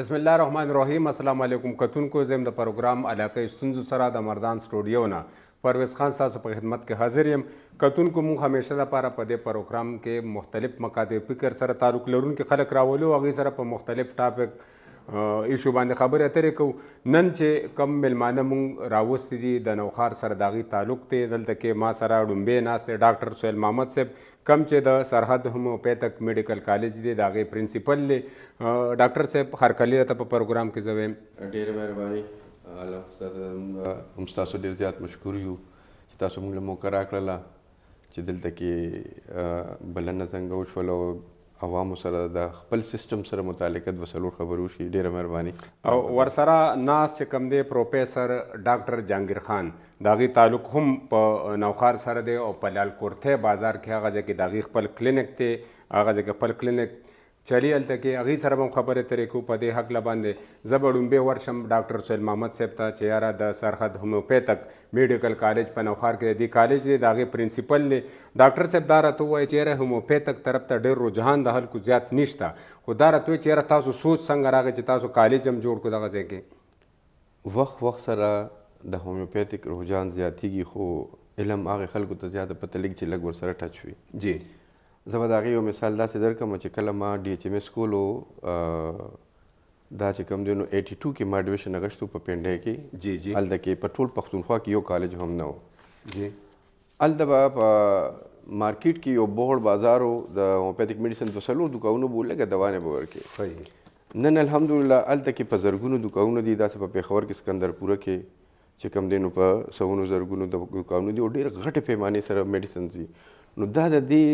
بسم الله الرحمن الرحیم. السلام علیکم کتونکو، زم د پروګرام علاقه ستونزو سره د مردان سټوډیو نه پرویز خان تاسو په خدمت کې حاضر یم. کتونکو مونږ همیشه لپاره په دې پروګرام کې مختلف مقاطع فکر سره تعلق لرونکي خلک راولو، هغوی سره په مختلف ټاپک ایشو باندې خبرې اترې کوو. نن چې کم میلمانه مونږ راوستي دي د نوخار سره د هغوی تعلق دی. دلته کې ما سره ډومبی ناست دی ډاکټر سهیل محمد صاحب، کم چې د سرحد هومیوپیتک میډیکل کالج دی د هغې پرنسپل دی. ډاکټر صاحب هرکلي راته په پروګرام کې زه وایم ډېره مهرباني. الله استاد موږ هم ستاسو ډېر زیات مشکور یو چې تاسو موږ له موقع راکړله چې دلته کې بلنه څنګه وشوله او عوامو سره د خپل سیستم سره متعلقه دوه څلور خبرې وشي. ډېره مهرباني. او ورسره ناست چې کوم دی پروفیسر ډاکټر جهانګیر خان، د هغې تعلق هم په نوخار سره دی او په لال کورتۍ بازار کې هغه ځای کې د هغې خپل کلینک دی، هغه ځای کې خپل کلینک چلی هلته کې هغې سره به هم خبرې اترې کوو په دې هکله باندې. زه به ډومبی ورشم ډاکټر سهیل محمد صاحب ته چې یاره د سرحد هومیوپیتک میډیکل کالج په نوخار کې د دې کالج دی د هغې پرنسپل دی. ډاکټر صاحب دا راته ووایي چې یاره هومیوپیتک طرف ته ډېر رجحان د خلکو زیات نشته، خو دا راته وایي چې یاره تاسو سوچ څنګه راغی چې تاسو کالج هم جوړ کړو دغه ځای کې؟ وخت سره د هومیوپیتک رجحان زیاتېږي، خو علم هغې خلکو ته زیاته پته لګي چې لږ ورسره ټچ وي. جی زه به د هغې یو مثال داسې درکړم چې کله ما ډي ایچ ایم ایس کولو، دا چې کوم دی نو 82 کې ما ایډمیشن اخیستو په پنډۍ کې. جی جی هلته کې په ټول پښتونخوا کې یو کالج هم نه و. جی هلته به په مارکیټ کې یو بوړ بازار و، د هومیوپیتک میډیسن دوه څلور دوکانونه به لږه دوانې به ورکړې. نن الحمدلله هلته کې په زرګونو دوکانونه دي، داسې په پېښور کې سکندرپوره کې چې کوم دی نو په سوونو زرګونو دوکانونه دي او ډېر غټې پیمانې سره میډیسنز دي. نو دا د دې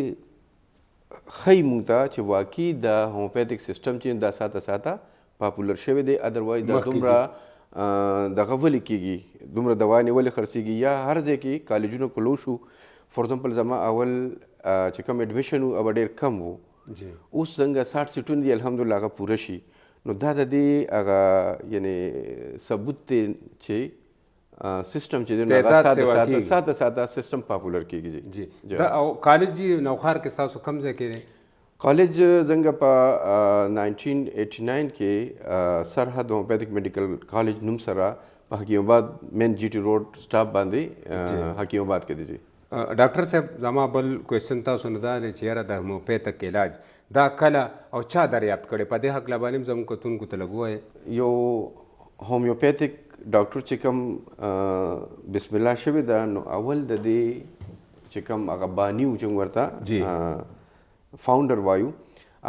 ښایي موږ ته چې واقعي د هومیوپیتک سیسټم چې دا ساته پاپولر شوی دی. ادروایز دا دومره دغه ولې کېږي، دومره دوانې ولې خرڅېږي، یا هر ځای کې کالجونه کلو شو. فور ایگزامپل زما اول چې کوم ایډمیشن و هغه ډېر کم و، اوس څنګه 60 سیټونه دي الحمدلله هغه پوره شي. نو دا د دې هغه یعنې ثبوت دی چې سیستم چې دی هغه ساته سیستم پاپولر کېږي. جی او کالج جی نوخار کې ستاسو کوم ځای کې دی؟ کالج څنګه په 1989 کې سرحد هومیوپیتک میډیکل کالج نوم سره په حکیم آباد مین جی ټي روډ سټاپ باندې حکیم آباد کې دی. ډاکټر صاحب زما بل کوېسچن تاسو نه دا دی چې یاره د هومیوپیتک علاج دا کله او چا دریافت کړی؟ په دې هکله باندې هم زموږ کتونکو ته لږ ووایه. یو هومیوپیتک ډاکټر چې کوم بسم الله شوی ده، نو اول د دې چې کوم هغه بانی و چې ورته فاونډر وایو،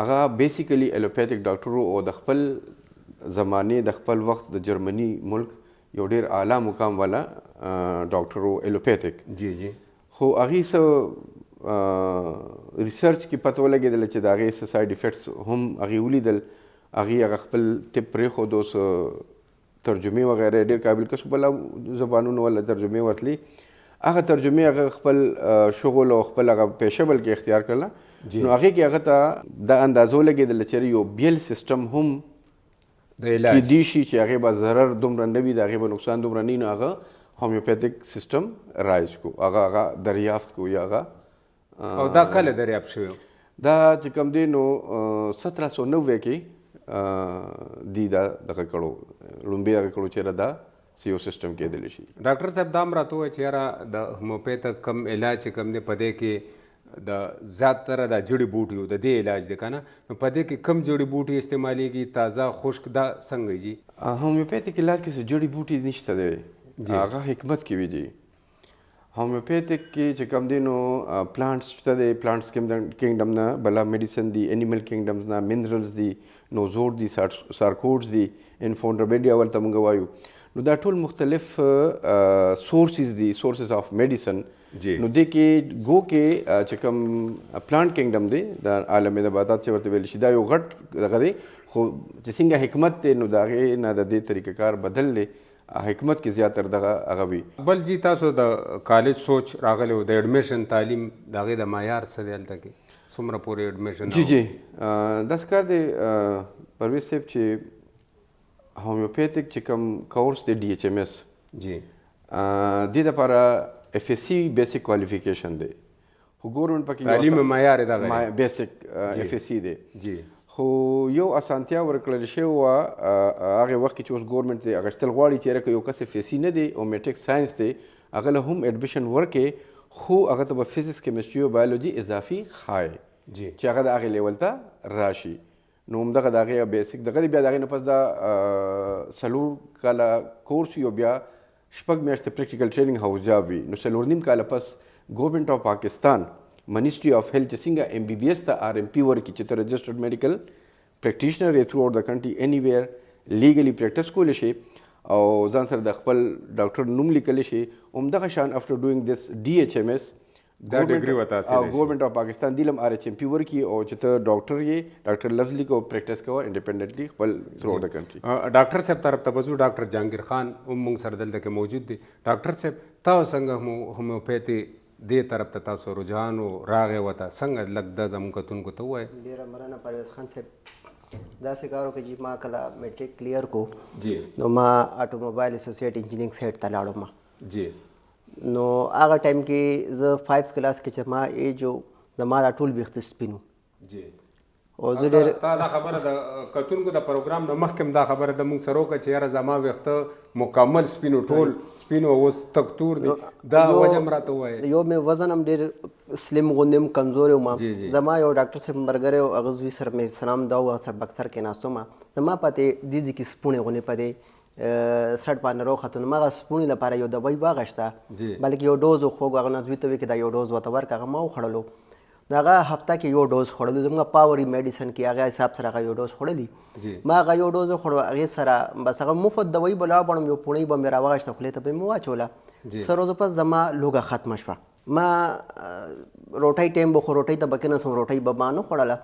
هغه بیسیکلی الوپیتک ډاکټر او د خپل زمانې د خپل وخت د جرمني ملک یو ډېر اعلی مقام والا ډاکټر و الوپیتک. جی جی خو هغې څه ریسرچ کې پته ولګېدله چې د هغې څه سایډ افیکټس هم هغې ولیدل. هغې هغه خپل طب پرېښود، اوس ترجمې وغیره ډېر قابل کس بله زبانونو ولا ترجمې ورتلی. هغه ترجمې هغه خپل شغل او خپل هغه پیشه بلکې اختیار کړله. نو هغې کې هغه ته دا اندازه ولګېدله چې یو بیل سیسټم هم کیدی شي چې هغې به ضرر دومره نه وي، د هغې به نقصان دومره نه وي. نو هغه هومیوپیتک سیسټم رایج کو، هغه دریافت کو. یا هغه او دا کله دریافت شوی؟ دا چې کوم دی نو 1790 کې دی دا دغه کړو، لومبی هغه کړو چې دا یو سیسټم کېدلی شي. ډاکټر صاحب دا هم راته ووایي چې یاره د هومیوپیتک کم علاج چې کوم دی په دې کې د زیاتره د جړي بوټیو د دې علاج دی که نه، نو په دې کې کم جړي بوټي استعمالیږي، تازه خشک دا څنګه جي؟ هومیوپیتک علاج کې څه جړي بوټي نشته دی، هغه حکمت کې وي جي. هومیوپیتک کې چې کوم دی نو پلانټس شته دی، پلانټس کینګډم نه بله میډیسن دی، انیمل کینګډمز نه منرلز دی، نوزوټ دي، سارکوډز دي، انفونډربیډیا ورته موږ وایو. نو دا ټول مختلف سورسز دي، سورسز اف میډیسن. نو دې کې ګو کې چې کوم پلانټ کینګډم دی د عالم نباتات چې ورته ویل شي، دا یو غټ دغه دی. خو چې څنګه حکمت دی نو د هغې نه د دې طریقه کار بدل دی، حکمت کې زیاتر دغه هغه وي. بل جی تاسو د کالج سوچ راغلی و د ایډمیشن تعلیم د هغې د معیار څه دی هلته کې؟ څومره پورې ایډمیشن؟ جی جی داسې کار دی پرویز صاحب چې هومیوپیتک چې کوم کورس دی ډي ایچ ایم ایس، جی دې دپاره اف ایس سی بیسک کوالیفیکیشن دی، خو ګورنمنټ پکې تعلیم معیار دغه بیسک اف ایس سی دی. جی خو یو اسانتیا ورکړل شوې وه هغې وخت کې چې اوس ګورمنټ دی اخیستل غواړي چې یاره که یو کس فیسي نه دی او میټریک ساینس دی هغه له هم ایډمیشن ورکړي خو هغه ته به فزیکس کیمسټري او بایولوجي اضافي ښایي چې هغه د هغې لیول ته راشي. نو همدغه د هغې بیسک دغه دی. بیا د هغې نه پس دا 4 کاله کورس وي او بیا 6 میاشتې پریکټیکل ټریننګ هاوس جاب وي. نو 4.5 کاله پس ګورمنټ اف پاکستان منیسټري اف هیلث چې څنګه ایم بی بي ایس ته آر ایم پي ورکړي چې ته رجسټرډ میډیکل پریکټیشنر یې تھرو آوټ د کنټري اینی ویر لیګلی پریکټس کولی شي او ځان سره د خپل ډاکټر نوم لیکلی شي. همدغه شان افټر ډوینګ دس ډي ایچ ایم ایس دا ډیګري ورته حاصلی شي. ګورمنټ اف پاکستان دیلم آر ایچ ایم پي ورکړي او چې ته ډاکټر یې ډاکټر لفظ لیکو پریکټس کوه انډیپینډنټلی خپل تھرو آوټ د کنټري. ډاکټر صاحب طرف ته بزو ډاکټر جهانگیر خان هم موږ سره دلته کې موجود دی. ډاکټر صاحب تاسو څنګه هومیوپیتي دې طرف ته تاسو رجحان راغی وته څنګه لږ د زموږ کتونکو ته ووایه؟ ډېره مننه پرویز خان صاحب. داسې کار وکړه چې ما کله میټریک کلیر کو جی نو ما اټوموبایل اسوسییټ انجینرینګ سیټ ته لاړم. جی نو هغه ټایم کې زه 5 کلاس کې چې ما ایج و زما دا ټول ویښته سپین و. جی او زه ډېر تا دا خبره د کتونکو د پروګرام نه مخکې هم دا خبره د موږ سره وکړه چې یاره زما ویښته مکمل سپینو ټول سپینو اوس تک تور دي. دا وجه هم راته ووایه. یو مې وزن هم ډېر سلیم غوندې هم کمزوری وم. زما یو ډاکټر صاحب ملګری و هغه زوی سره مې سلام دا و سر بکسر کېناستو ما زما پاتې دې ځای کې سپوڼې غوندې پدې سټ باندې راوختو. نو ما هغه سپوڼې لپاره یو دوايي واخیسته بلکې یو ډوز و خوږ هغه نه زوی ته وایي چې دا یو ډوز ورته ورکړه. هغه ما وخوړلو. نو هغه هفته کې یو ډوز خوړلو. زموږ پاوري میډیسن کې هغه حساب سره هغه یو ډوز خوړلي. ما هغه یو ډوز وخوړو هغې سره بس هغه مفت دوايي به لاړ بڼم یو پوڼۍ به مې راواخیسته خولې ته به مې واچوله. څه ورځو پس زما لوږه ختمه شوه. ما روټۍ ټایم به خو روټۍ ته به کېناستم روټۍ به ما نه خوړله.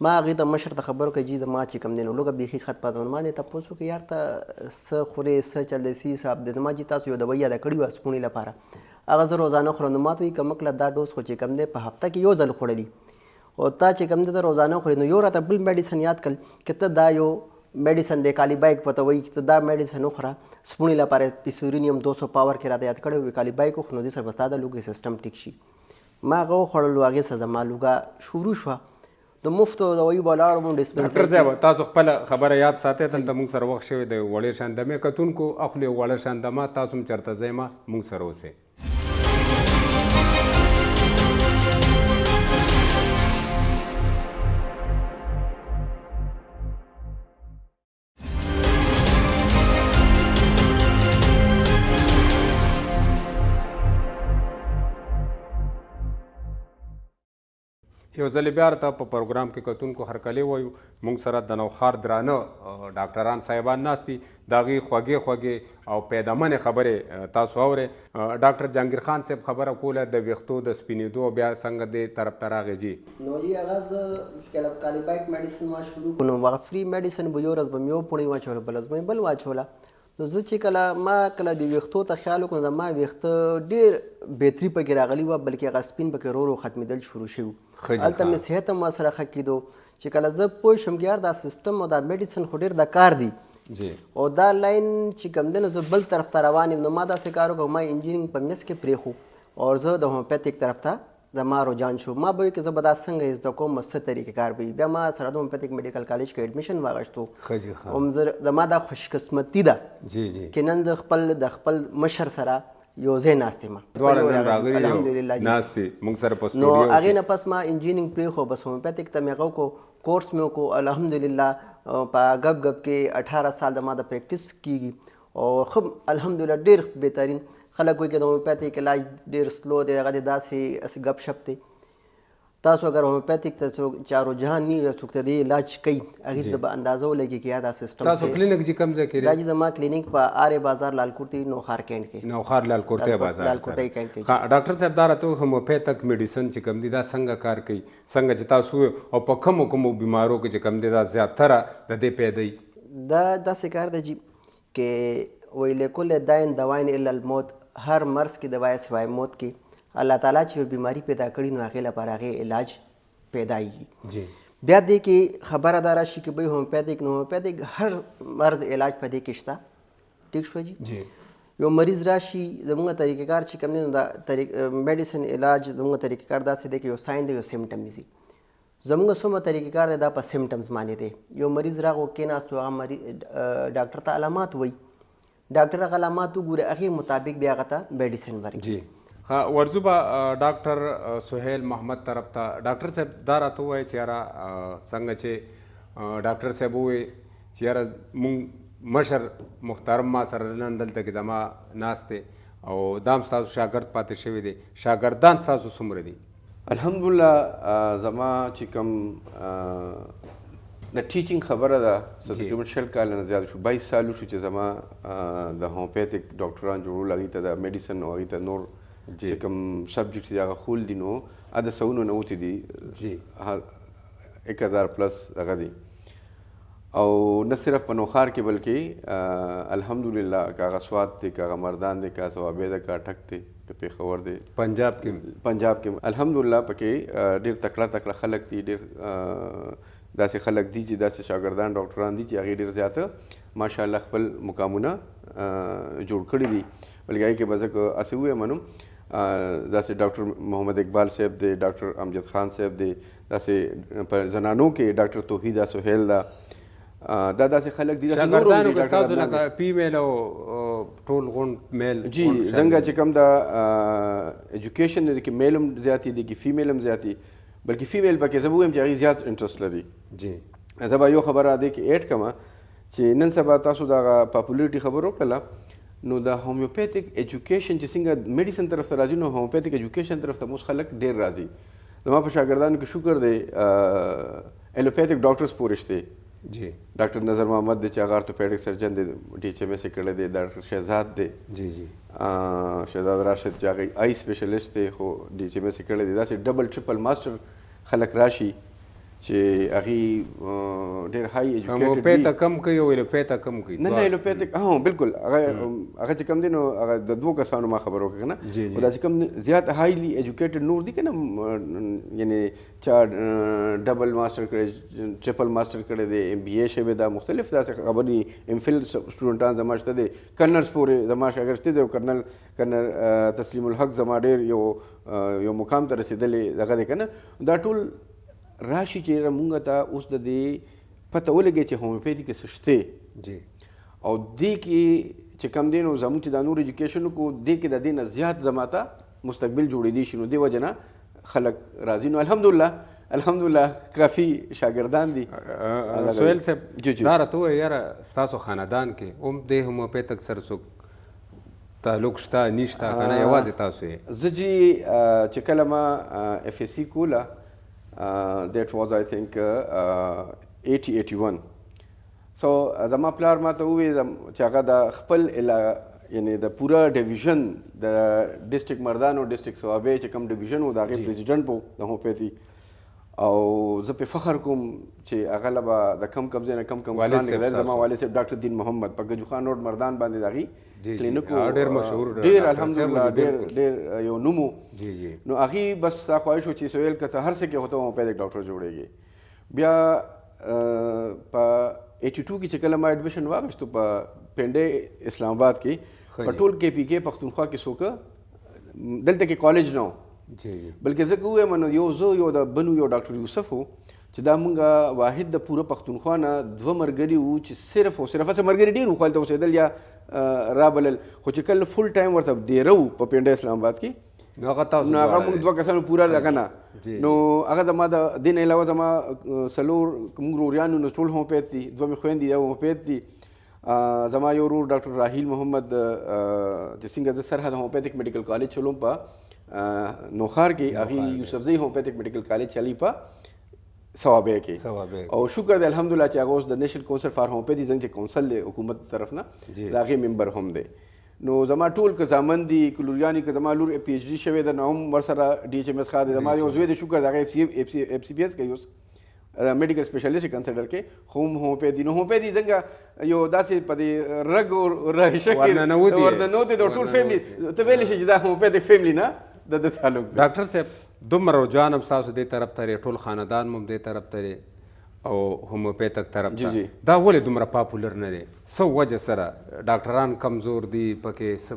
ما هغې ته مشر ته خبر وکړه چې زما چې کوم دی نو لوږه بیخي ختمه ده. ما دې تپوس وکړه یار ته څه خورې څه چل دی څه حساب دی. ما چې تاسو یو دوايي یاده کړې وه سپوڼې لپاره هغه زه روزانه خورم. نو ما ته وایي که مکله دا ډوز خو چې کوم دی په هفته کې یو ځل خوړلي او تا چې کوم دی ته روزانه خورې. نو یو راته بل میډیسن یاد کړل که ته دا یو میډیسن دی کالیبایک پته وایي چې ته دا میډیسن وخوره سپوڼې لپاره پیسورینیم 200 پاور کې راته یاد کړی وي کالیبایک وخورو نو دې سره به ستا د لوږې سیسټم ټیک شي. ما هغه وخوړلو هغې سره زما لوږه شروع شوه. د مفتو دوايي به لاړم ډسپنسري. ډاکټر صاحب تاسو خپله خبره یاد ساتئ. دلته موږ سره وخت شوی دی وړې شاندمې کتونکو اخلي وړه شاندمه تاسو هم چېرته ځئ ما موږ سره اوسئ. یو ځل بیا ته په پروګرام کې کتونکو هرکلی وایو. موږ سره د نوښار درانه ډاکټران صاحبان ناست دي. د هغې خوږې خوږې او پیدامنې خبرې تاسو اورئ. ډاکټر جهانگیر خان صاحب خبره کوله د ویښتو د سپینېدو بیا څنګه دې طرف ته راغی. جی نو جی هغه زه کالیبایک میډیسن ما شروع کړو. نو هغه فری میډیسن به یو ورځ به مې یو پوڼۍ واچوله بله ورځ به مې بل واچوله. نو زه چې کله ما کله د ویښتو ته خیال وکړم زما ویښته ډېر بهتري پکې راغلي وه بلکې هغه سپین پکې ورو ورو ختمېدل شروع شوي. هلته مې صحت هم ورسره ښه کېدو چې کله زه پوه شم چې یار دا سیسټم او دا میډیسن خو ډېر د کار دی او دا لاین چې کوم دی نو زه بل طرف ته روان یم. نو ما داسې کار وکړو ما انجینرینګ په میس کې پرېښو او زه د هومیوپیتھک طرف ته زما رجحان شو. ما به وایي که زه به دا څنګه زده کوم څه طریقې کار به وي. بیا ما سره د هومیوپیتھک میډیکل کالج کې ایډمیشن واخیستو. زما دا خوشقسمتي ده چې نن زه د خپل مشر سره یو ځای ناست یم. الحمدلله ناست موږ سره په نو هغې نه پس ما انجینرینګ پرېښو بس هومیوپیتھک ته مې هغه وکړو کورس مې وکړو. الحمدلله په غب غب کې 18 سال د ما د پریکټس کېږي او ښه الحمدلله ډېر بهترین. خلک وایي که د هومیوپیتھک علاج ډېر سلو دی هغه د داسې ګپ شپ دی. تاسو اگر هومیوپیتھک ته څوک چا رجحان نه وي څوک ته د علاج کوي هغې ته به اندازه ولګي چې یا دا سیسټم تاسو کلینیک چې کوم ځای کې دا چې زما کلینیک په آرې بازار لالکورتي نوښار کینټ کې نوښار لالکورتي بازار لالکورتي کینټ کې. ډاکټر صاحب دا راته هومیوپیتھک میډیسن چې کوم دی دا څنګه کار کوي څنګه چې تاسو او په کومو کومو بیمارو کې چې کوم دی دا زیاتره د دې پیدایي دا داسې کار دی چې ویل کل داین دوائن الا الموت هر مرض کې دوا سوای موت کې الله تعالی چې یو بیماری پیدا کړي نو هغې لپاره هغې علاج پیدایي. بیا دې کې خبره دا راشي چې بھئی هومیوپیتھک نو هومیوپیتھک هر مرض علاج په دې کې شته. ټیک شو جی. یو مریض راشي زموږ طریقې کار چې کوم دی نو دا میډیسن علاج زموږ طریقې کار داسې دی چې یو ساین دی یو سیمټم وي. زموږ څومره طریقې کار دی دا په سمټمز باندې دی. یو مریض راغو کېناستو هغه ډاکټر ته علامات وایي، ډاکټر هغه علامات وګوري هغې مطابق بیا هغه ته میډیسن ورکړي. ورځو به ډاکټر سهیل محمد طرف ته. ډاکټر صاحب دا راته ووایي چې یاره څنګه چې ډاکټر صاحب ووایي چې یاره مونږ مشر محترم ما سره نن دلته کې زما ناست دی او دا هم ستاسو شاګرد پاتې شوی دی، شاګردان ستاسو څومره دي؟ الحمدلله زما چې کوم د ټیچینګ خبره ده تقریبا 20 کال نه زیات شو، 22 سال شو چې زما د هومیوپیتھک ډاکټران جوړول، هغې ته د میډیسن او هغې ته نور چې کوم سبجیکټ دي هغه خول دي نو د سوونو نه وتې دي 1000 پلس هغه دي. او نه صرف په نوخار کې بلکې الحمدلله که هغه سوات دی، که هغه مردان دی، که صوابۍ ده، که اټک دی، که پېښور دی، پنجاب کې الحمدلله پکې ډېر تکړه خلک دي، ډېر داسې خلک دي چې داسې شاګردان ډاکټران دي چې هغې ډېر زیاته ماشاءالله خپل مقامونه جوړ کړي دي. بلکې هغې کې به زه که هسې ووایم نو داسې ډاکټر محمد اقبال صاحب دی، ډاکټر امجد خان صاحب دی، داسې په زنانو کې ډاکټر توحیده سهیل ده، دا داسې خلک دي. شاګردانو کې ستاسو لکه فیمیل او ټول غونډ میل جی څنګه چې کوم د ایجوکیشن دی کې میل هم زیاتې دي، کې فیمیل هم زیاتې، بلکې فیمیل پکې زه به ووایم چې هغې زیات انټرسټ لري. جی زه به یو خبره دې کې ایډ کړمه چې نن سبا تاسو د هغه پاپولیرټي خبر وکړله نو د هومیوپیتھک ایجوکیشن چې څنګه میډیسن طرف ته راځي نو هومیوپیتھک ایجوکیشن طرف ته اوس خلک ډېر راځي. زما په شاګردانو کې شکر دی ایلوپیتھک ډاکټرز پورې شته. جی ډاکټر نظر محمد دی چې هغه ارتوپیډک سرجن دی، ډي ایچ ایم ایس یې کړی دی، ډاکټر شهزاد دی، جی شهزاد راشد چې هغه آی سپیشلیسټ دی خو ډي ایچ ایم ایس یې کړی دی. داسې ډبل ټریپل ماسټر خلک راشي چې هغې ډېر هائی ایجوکیټډ هومیوپیته کم کوي او ایلوپیته کم کوي. نه ایلوپیتھک بالکل هغه چې کم دی نو هغه د 2 کسانو ما خبر وکړه نه، خو دا چې کم زیات هایلی ایجوکیټډ نور دي که نه، یعنې چا ډبل ماسټر کړی، ټریپل ماسټر کړی دی، ایم بی اے شوی دا مختلف داسې خبرې، ایم فل سټوډنټان زما شته دی، کرنلز پورې زما شاګرد شته دی، او کرنل تسلیم الحق زما ډېر یو مقام ته رسېدلی دغه دی که نه. دا ټول راشي چې مونږ ته اوس د دې پته ولګي چې هومیوپیتي کې څه شته جی، او دې کې چې کم دی نو زموږ چې دا نور ایجوکیشن وکړو دې کې د دې نه زیات زما ته مستقبل جوړېدی شي، نو دې وجه نه خلک راځي. نو الحمدلله کافي شاګردان دي. سهیل صاحب دا راته ووایه یاره ستاسو خاندان کې هم د هومیوپیتک سره څوک تعلق شته نشته که نه یوازې تاسو یې؟ زه چې چې کله ما اف ایس سی کوله that was I think 80-81. So زما پلار ما ته وویل چې هغه د خپل یعنی د پوره ډیویژن د ډسټرکټ مردان او ډسټرکټ صوابۍ چې کوم ډیویژن و د هغې پریزیډنټ و د هومیوپیتي، او زه پې فخر کوم چې هغه له به د کم ځای نه کم پلان نګدل زما والد صاحب ډاکټر دین محمد په ګجو خان روډ مردان باندې د هغې کلینیک ډېر الحمدلله ډېر یو نوم و. نو هغې بس دا خواهش و چې سهیل که ته هر څه کې خو ته هومیوپیتھک ډاکټر جوړېږي. بیا په 82 کې چې کله ما ایډمیشن واخیستو په پنډۍ اسلام آباد کې په ټول کې پی کې پښتونخوا کې څوک دلته کې کالج نه و، بلکې زه که ووایم نو یو زه یو د بنو یو ډاکټر یوسف و چې دا مونږ واحد د پوره پښتونخوا نه 2 ملګري وو چې صرف او صرف هسې ملګري ډېر وو خو هلته اوسېدل یا رابلل، خو چې کله فل ټایم ورته دیره وو په پنډۍ اسلام آباد کې نو هغه موږ 2 کسانو پوره دغه نه. نو هغه زما د دې نه علاوه زما څلور موږ وروریان نو ټول هومیوپیت دي، 2 مې خویندې یو هومیوپیت دي. زما یو ورور ډاکټر راحیل محمد چې څنګه زه سرحد هومیوپیتھک میډیکل کالج چلوم په نوخار کې، هغې یوسفزۍ هومیوپیتھک میډیکل کالج چلی په صوابۍ کې، او شکر دی الحمدلله چې هغه اوس د نیشنل کونسل فار هومیوپیتي زنګ چې کونسل دی حکومت طرف نه د هغې ممبر هم دی. نو زما ټول که زامن دي که لوریانې که زما لور پی ایچ ډي شوې ده نو هم ورسره ډي ایچ ایم ایس ښه دی. زما یو زوی دی شکر د هغه اف سی پی ایس کوي اوس میډیکل سپیشلیسټ کنسیډر کې، خو هم هومیوپیتي. نو هومیوپیتي څنګه یو داسې په دې رګ او رایشه کې ورننوتې د ټول فیملي ته ویلی شي چې دا هومیوپیتک فیملي نه د تعلق دی. ډاکټر صاحب دومره رجحان هم ستاسو دې طرف ته دی، ټول خاندان هم دې طرف ته دی او هومیوپیتک طرف ته، دا ولې دومره پاپولر نه دی؟ څه وجه سره ډاکټران کمزور دي پکې؟ څه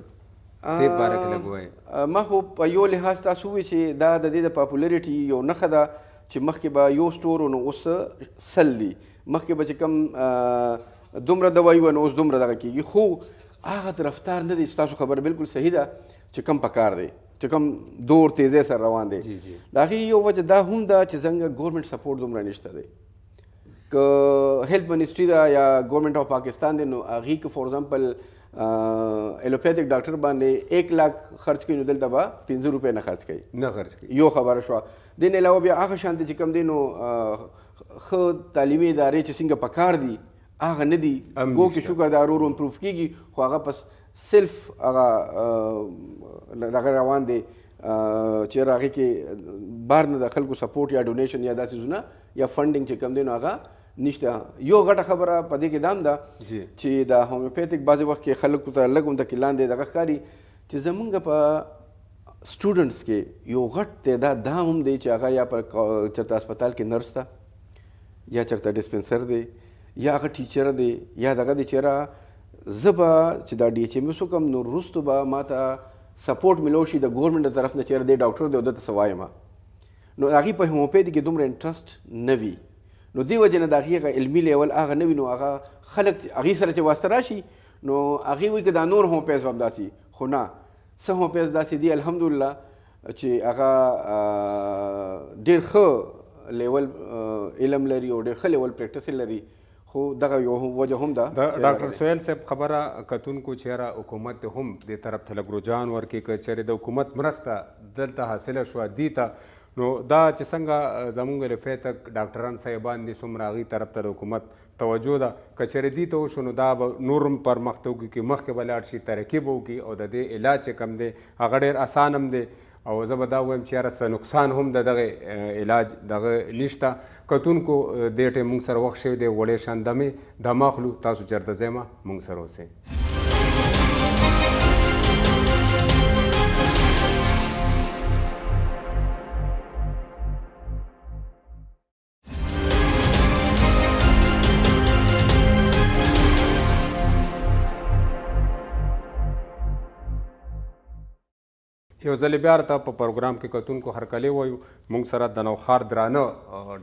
دې باره کې لږ ووایئ. ما خو په یو لحاظ تاسو ووایئ چې دا د دې د پاپولریټي یو نښه ده، چې مخکې به یو سټور نو اوس 100 دي، مخکې به چې کوم دومره دوایي وه نو اوس دومره دغه کېږي، خو هغه رفتار نه دی. ستاسو خبره بالکل صحیح ده چې کم پکار دی، چې کوم دور تیزی سره روان دی. د هغې یو وجه دا هم ده چې څنګه ګورمنټ سپورټ دومره نشته دی. که هیلث منسټري ده یا ګورمنټ آف پاکستان دی نو هغې که فور ایگزامپل ایلوپیتھک ډاکټر باندې 1 لاک خرچ کوي نو دلته به 15 روپۍ نه خرچ کوي. یو خبره شوه. دې نه علاوه بیا هغه شانتې چې کوم دی نو ښه تعلیمي ادارې چې څنګه پکار دي هغه نه دي. ګو کې شکر دا ورو امپروف کېږي خو هغه پس سلف هغه دغه روان دی چې هغې کې بهر نه د خلکو سپورټ یا ډونیشن یا داسې څیزونه یا فنډینګ چې کوم دی نو هغه نشته. یو غټه خبره په دې کې دا هم ده چې د هومیوپیتھک بعضې وخت کې خلکو ته لږ هم د کې لاندې دغه ښکاري چې زمونږ په سټوډنټس کې یو غټ تعداد دا هم دی چې هغه یا په چېرته هسپتال کې نرس ده یا چېرته ډسپنسر دی یا هغه ټیچر دی یا دغه دی چېرې زه به چې دا ډي ایچ ایم ایس وکړم نو وروستو به ما ته سپورټ میلو شي د ګورمنټ د طرف نه چېرې دی ډاکټر دی او دته څه وایم نو هغې په هومیوپیتي کې دومره انټرسټ نه وي. نو دې وجې نه د هغې هغه علمي لیول هغه نه وي نو هغه خلک هغې سره چې واسطه راشي نو هغې وایي که دا نور هومیوپیز به هم داسې خو نه څه هومیوپیز داسې دي الحمدلله چې هغه ډېر ښه لیول علم لري او ډېر ښه لیول پریکټس لري. خو دغه یو وجه هم ده. ډاکټر سهیل صاحب خبره کتونکو چېرې حکومت هم دې طرف ته لږ رجحان ورکړي که چېرې د حکومت مرسته دلته حاصله شوه دې ته نو دا چې څنګه زمونږ ایلوپیتھک ډاکټران صاحبان دي څومره هغې طرف ته د حکومت توجه ده که چېرې دې ته وشو نو دا به نور هم پرمختګ وکړي مخکې به لاړ شي ترقي به وکړي او د دې علاج چې کوم دی هغه ډېر اسان هم دی او زه به دا ووایم چې یاره څه نقصان هم د دغه علاج دغه نشته. کتونکو دې ټیم موږ سره وخت شوی دی وړې شان دمې دم اخلو تاسو چېرته ځئ مه موږ سره اوسئ. یو ځل بیا ورته په پروګرام کې کتونکو هرکلی وایو موږ سره د نوښار درانه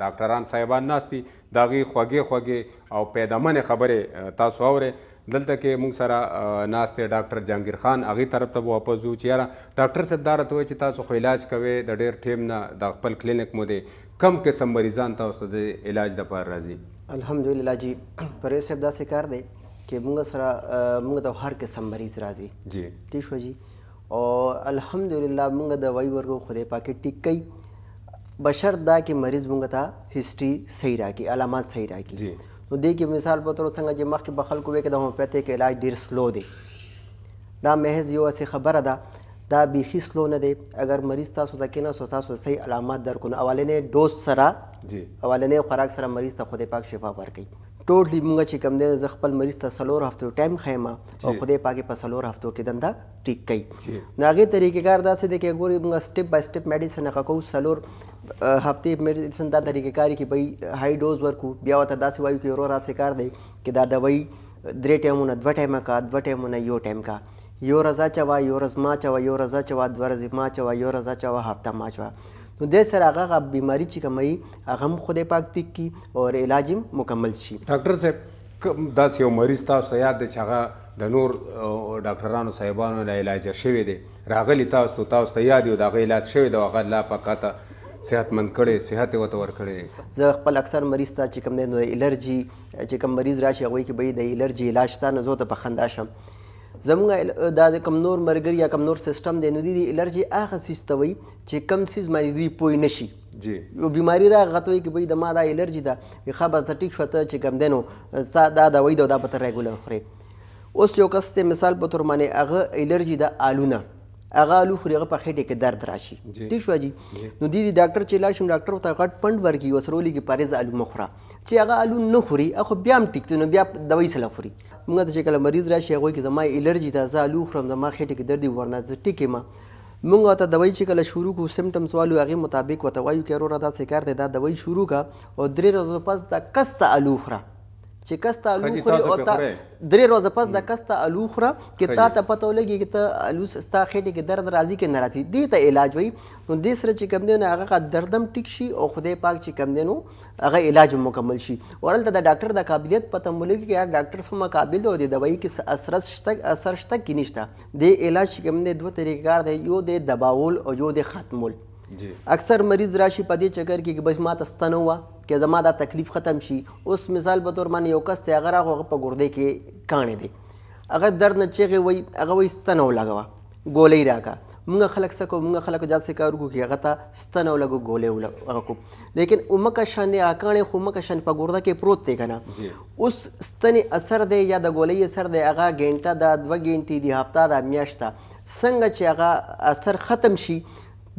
ډاکټران صاحبان ناست دي د هغې خوږې او پیدامنې خبرې تاسو اورئ. دلته کې موږ سره ناست دی ډاکټر جهانګیر خان. هغې طرف ته به واپس ځو چې یاره ډاکټر صاحب دا راته وایي چې تاسو خو علاج کوئ د ډېر ټیم نه د خپل کلینک مو دی کم قسم مریضان تاسو ته د علاج دپاره راځي؟ الحمدلله جی پرویز صاحب داسې کار دی چې موږ سره موږ ته هر قسم مریض راځي. جی ٹھیک شو جی او الحمدلله موږ دوايي ورکو خدای پاک ټیک کوي بشرط دا کې مریض موږ ته هیسټري صحیح راکړي علامات صحیح راکړي. نو دې کې مثال په توګه څنګه چې مخکې به خلکو وایي که د هومیوپیتھک علاج ډېر سلو دی دا محض یو هسې خبره ده دا بیخي سلو نه دی. اگر مریض تاسو ته کېناستو تاسو صحیح علامات درکړو نو اولنې ډوز سره اولنې خوراک سره مریض ته خدای پاک شفا ورکوي. ټوټلی موږ چې کوم دی زه خپل مریض ته 4 هفتو ټایم ښیم او خدای پاک په 4 هفتو کې دنده ټیک کوي. نو هغې طریقې کار داسې دی چې ګورې موږ سټپ بای سټپ میډیسن هغه کوو 4 هفتې میډیسن دا طریقې کار کې به هائی ډوز ورکو بیا ورته داسې وایو چې ورو راسې کار دی چې دا دوایي 3 ټایمونه 2 ټایمه کا 2 ټایمونه یو ټایم کا یو ورځ اچوه یو ورځ ما اچوه یو ورځ اچوه 2 ورځې ما اچوه یو ورځ اچوه هفته ما اچوه. نو دې سره هغه بیماري چې کموي هغه هم خدای پاک ټیک کړي او علاج هم مکمل شي. ډاکټر صاحب داسې یو مریض تاسو ته یاد دی چې هغه د نور ډاکټرانو صاحبانو له علاجه شوی دی راغلی تاسو ته یاد یو د هغه علاج شوی دی او هغه الله پاک ته صحتمند کړی صحت یې ورته ورکړی. زه خپل اکثر مریض ته چې کوم دی نو الرجي چې کوم مریض راشي هغه وایي چې بهی د الرجي علاج شته نو زه ورته په خندا شم. زموږ دا د کم نور مرګري یا کم نور سیسټم دی نو د الرجي هغه څیز ته وایي چې کم څیز باندې دوی پوه نه شي. یو بیماري راغله هغه ته وایي چې بهی د ما دا الرجي ده ښه به زه ټیک شوه ته چې کوم دی نو ستا دا دوايي ده دا به ته ریګولر خورې. اوس یو کس دی مثال په طور باندې هغه الرجي ده آلونه هغه آلو خوري هغه په خېټې کې درد راشي ټیک شو جی. نو دې ډاکټر چې لاړ شم ډاکټر ورته غټ پنډ ورکړي ورسره ولیکي پارېز آلو مه خوره چې هغه آلو نه خوري هغه بیا هم ټیک دی نو بیا دوايي سره خوري. موږ ته چې کله مریض راشي هغه وایي چې زما الرجي ده زه آلو خورم زما خېټې کې درد وي ورنه زه ټیک یم. موږ ورته دوايي چې کله شروع کړو سمټمز والو هغې مطابق ورته وایو چې وروره داسې کار دی دا دوايي شروع کړه او 3 ورځو پس دا کس ته آلو خوره چې کس ته الو خوري او تا 3 ورځې پس د کس ته الو خوره کې تا ته پته ولګي چې ته الو ستا خېټې کې درد راځي کې نه راځي دې ته علاج وایي. نو دې سره چې کوم دی نو هغه دردم ټیک شي او خدای پاک چې کوم دی نو هغه علاج مکمل شي. او هلته د ډاکټر د قابلیت پته مو لګي چې یار ډاکټر څومره قابل دی او د دوایي کې اثر شته کې نشته. د علاج چې کوم دی 2 طریقې کار دی، یو دی دباول او یو دی ختمول. اکثر مریض راشي په دې چکر کې بس ما ته ستنه وه که زما دا تکلیف ختم شي. اوس مثال په طور باندې یو کس دی هغه راغو هغه په ګردې کې کاڼې دی، هغه درد نه چیغې وایي، هغه وایي ستنه ولګوه ګولۍ راکړه. مونږ خلک څه کوو، مونږ خلکو داسې کار وکړو چې هغه ته ستنه ولګو ګولۍ هغه کوو. لیکن اومکه شان دی کاڼې خو اومکه شان په ګرده کې پروت دی که نه. اوس ستنې اثر دی یا د ګولۍ اثر دی هغه ګینټه د 2 ګینټې دی هفته د میاشته څنګه چې هغه اثر ختم شي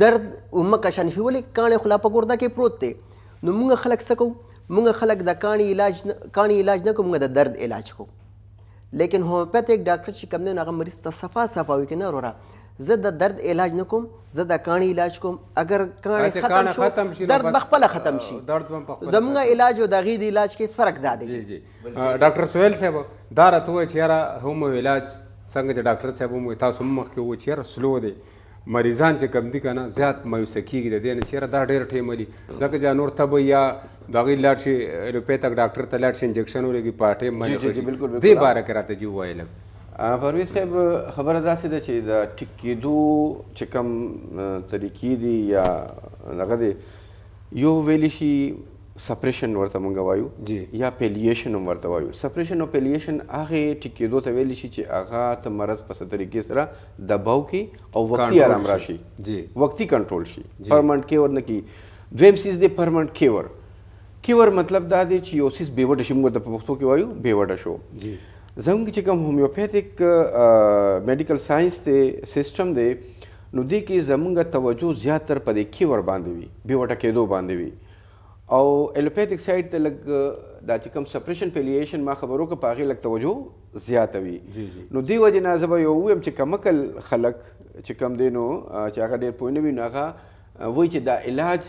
درد اومکه شان شي، ولې کاڼې خو لا په ګرده کې پروت دی. نو مونږ خلک څه کوو، مونږ خلک د کاڼي علاج نه کوو، مونږ د درد علاج کوو. لیکن هومیوپیتھک ډاکټر چې کوم دی نو هغه مریض ته صفا وایي چې نه وروره زه د درد علاج نه کوم، زه د کاڼي علاج کوم. اگر کاڼي ختم شو درد به خپله ختم شي. زموږ علاج او د هغې د علاج کې فرق دا دی. ډاکټر سهیل صاحب دا راته ووایه چې یاره هومو علاج څنګه چې ډاکټر صاحب هم وایي تاسو هم مخکې ووایي چې یاره سلو دی، مریضان چې کوم دي که نه زیات مایوسه کېږي د دې نه چې یاره دا ډېر ټایم ولي ځکه چې نور تبه یا د هغې لاړ شي ایلوپیتھک ډاکټر ته لاړ شي انجکشن ولګي په ټایم باندې دې باره کې راته جي ووایه لږ. پرویز صاحب خبره داسې ده چې د ټیک کېدو چې کوم طریقې دي یا هغه دی، یو ویلی شي سپریشن ورته مونږ وایو یا پیلیشن هم ورته وایو. سپریشن او پیلیشن هغې ټیک کېدو ته ویلی شي چې هغه ته مرض په څه طریقې سره دباو کړي او وقتي آرام راشي، وقتي کنټرول شي، پرمنټ کیور نه کړي. دویم چیز دی پرمنټ کیور. کیور مطلب دا دی چې یو څیز بېوټه شي، موږ ورته په پښتو کې وایو بېوټه شو. زموږ چې کوم هومیوپیتھک میډیکل ساینس دی سسټم دی نو دې کې زموږ توجه زیاتر په دې کیور باندې وي، بېوټه کېدو باندې وي. او ایلوپیتھک سایډ ته لږ دا چې کوم سپریشن پیلیشن ما خبرو که په هغې لږ توجه زیاته وي. نو دې وجې نه زه به یو ووایم چې کمکل خلک چې کوم دی نو چې هغه ډېر پوه نه وي نو هغه وایي چې دا علاج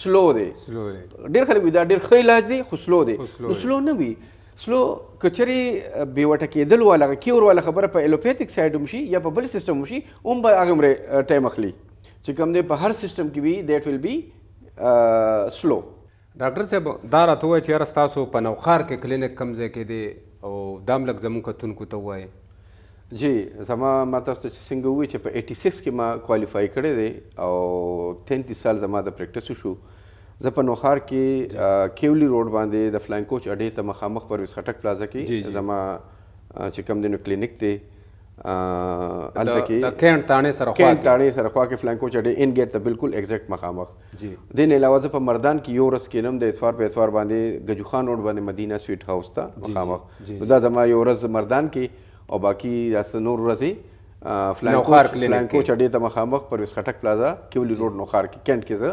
سلو دی. ډېر خلک وي دا ډېر ښه علاج دی خو سلو دی. نو سلو نه وي، سلو که چېرې بېوټه کېدل والا کیور والا خبره په ایلوپیتھک سایډ هم شي یا په بل سیسټم هم شي هم به هغومره ټایم اخلي چې کوم دی په هر سیسټم کې وي دیټ ویل بي سلو. ډاکټر صاحب دا راته ووایه چې یاره ستاسو په نوخار کې کلینک کوم ځای کې دی او دا هم لږ زموږ کتونکو ته ووایه. جی ما تاسو ته چې څنګه ووایي چې په 86 کې ما کوالیفای کړی دی او 33 سال زما د پریکټس وشو. زه په نوخار کې کیولی روډ باندې د فلاین کوچ اډې ته مخامخ پرویز خټک پلازا کې زما چې کوم دی نو کلینک دی. هلته کې کینټ تاڼې سره خوا کې فلاین کوچ اډې ان ګیټ ته بالکل ایگزیکټ مخامخ. دې نه علاوه زه په مردان کې یو ورځ کینم د اتوار په اتوار باندې ګجو خان روډ باندې مدینه سویټ هاوس ته مخامخ. نو دا زما یو ورځ مردان کې او باقي داسې نور ورځې فلاین کوچ اډې ته مخامخ پرویز خټک پلازا کیولی روډ نوخار کې کینټ کې زه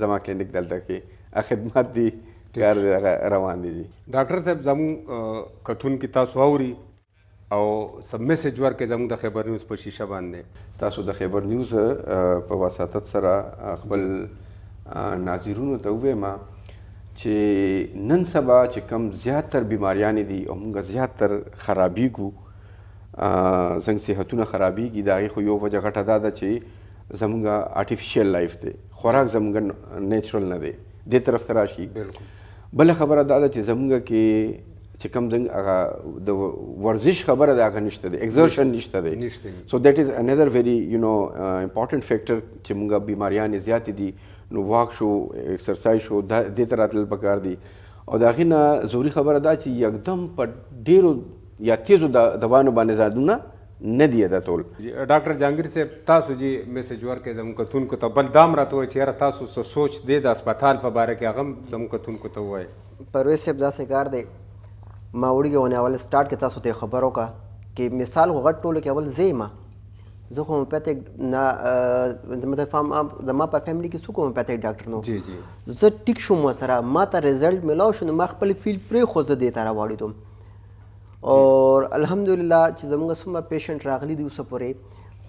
زما کلینک دلته کې خدمات دي کار روان دي. ډاکټر صاحب زموږ کتونکي تاسو اوري او سب میسج ورکړئ زموږ د خیبر نیوز په شیشه باندې. تاسو د خیبر نیوز په واسطت سره خپل ناظرینو ته ووایم چې نن سبا چې کم زیاتر بیماریانې دي او موږ زیاتر خرابیږو، زموږ صحتونه خرابیږي، د هغې خو یو وجه غټه دا ده چې زموږ آرټیفیشیل لایف دی، خوراک زموږ نیچرل نه دی، دې طرف ته راشي. بله خبره دا ده چې زموږ کې چې کوم هغه د ورزش خبره ده هغه نشته دی، ایگزرشن نشته دی. سو دیٹ از انیدر ویری امپارټنټ فیکټر چې موږ بیماریانې زیاتې دي نو واک شو، ایکسرسایز شو، دې ته راتلل پکار دي. او د هغې نه ضروري خبره دا چې یکدم په ډېرو یا تیزو دوانو باندې ځادونه نه دی دا ټول. ډاکټر جهانګیر صاحب تاسو جی میسج ورکړئ زموږ کتونکو ته. بل دام راته وایي چې یاره تاسو څه سوچ دی د اسپتال په باره کې هغه هم زموږ کتونکو ته ووایئ. پرویز صاحب داسې کار دی ما وړي ونه اول سٹارټ کې تاسو ته خبر وکړه کې مثال خو غټ ټولو کې اول زه زه خو هومیوپیتھک زما په فیملي کې څوک هومیوپیتھک ډاکټر نو زه ټیک شوم ورسره ما ته رزلټ میلاو شو نو ما خپل فیلډ پرېښود زه دې ته راواړېدم او الحمدلله چې زموږ څومره پیشنټ راغلي دي اوسه پورې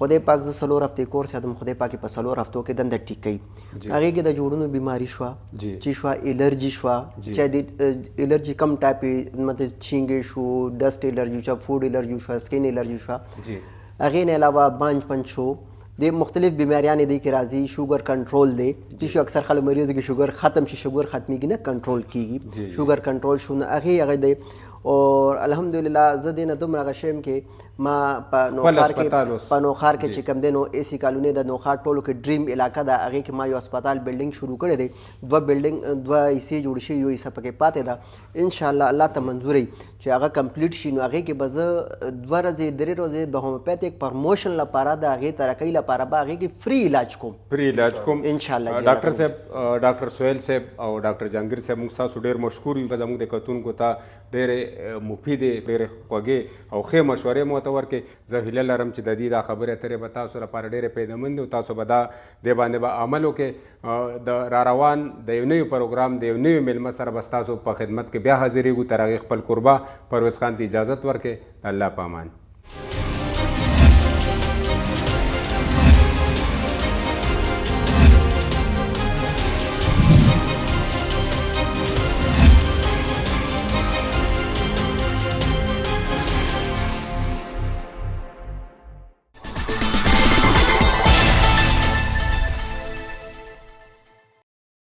خدای پاک زه 4 هفتې کورس یادم خدای پاک په 4 هفتو کې دنده ټیک کوي هغې کې د جوړونو بیماري شوه چې شوه الرجي شوه چې د الرجي کم ټایپ مطلب چینګې شو ډسټ الرجي شوه فوډ الرجي شوه سکین الرجي شوه هغې نه علاوه بانج پنج شو د مختلف بیماریانې دی کې راځي شوګر کنټرول دی چې شو اکثر خلک مریض کې شوګر ختم شي شوګر ختمیږي نه کنټرول کیږي شوګر کنټرول شو نه هغې دی اور الحمدلله زه دې نه دومره هغه شیم کې ما په نوخار کې چې کوم دی نو اے سی کالوني د نوخار ټولو کې ډریم علاقه ده هغې کې ما یو هسپتال بلډینګ شروع کړی دی 2 حصې جوړ شي یو حصه پکې پاتې ده انشاءالله الله ته منظور چې هغه کمپلیټ شي نو هغې کې به زه 2 ورځې 3 ورځې د هومیوپیتھک پرموشن لپاره د هغې ترقۍ لپاره به هغې کې فری علاج کوم انشاءالله ډاکټر صاحب ډاکټر سهیل صاحب او ډاکټر جهانګیر صاحب موږ تاسو ډېر مشکور یو زموږ د کتونکو ته ډېرې مفیدې ډېرې خوږې او ښې مشورې مو ته ورکړې زه هیله لرم چې د دې دا خبرې اترې به تاسو لپاره ډېرې فایدهمند او تاسو به دې باندې به عمل وکړئ د را روان د یو نوي پروګرام د یو نوي میلمه سره به ستاسو په خدمت کې بیا حاضرېږو تر هغې خپل کوربه پرویز خان ته اجازت ورکړئ د الله په امان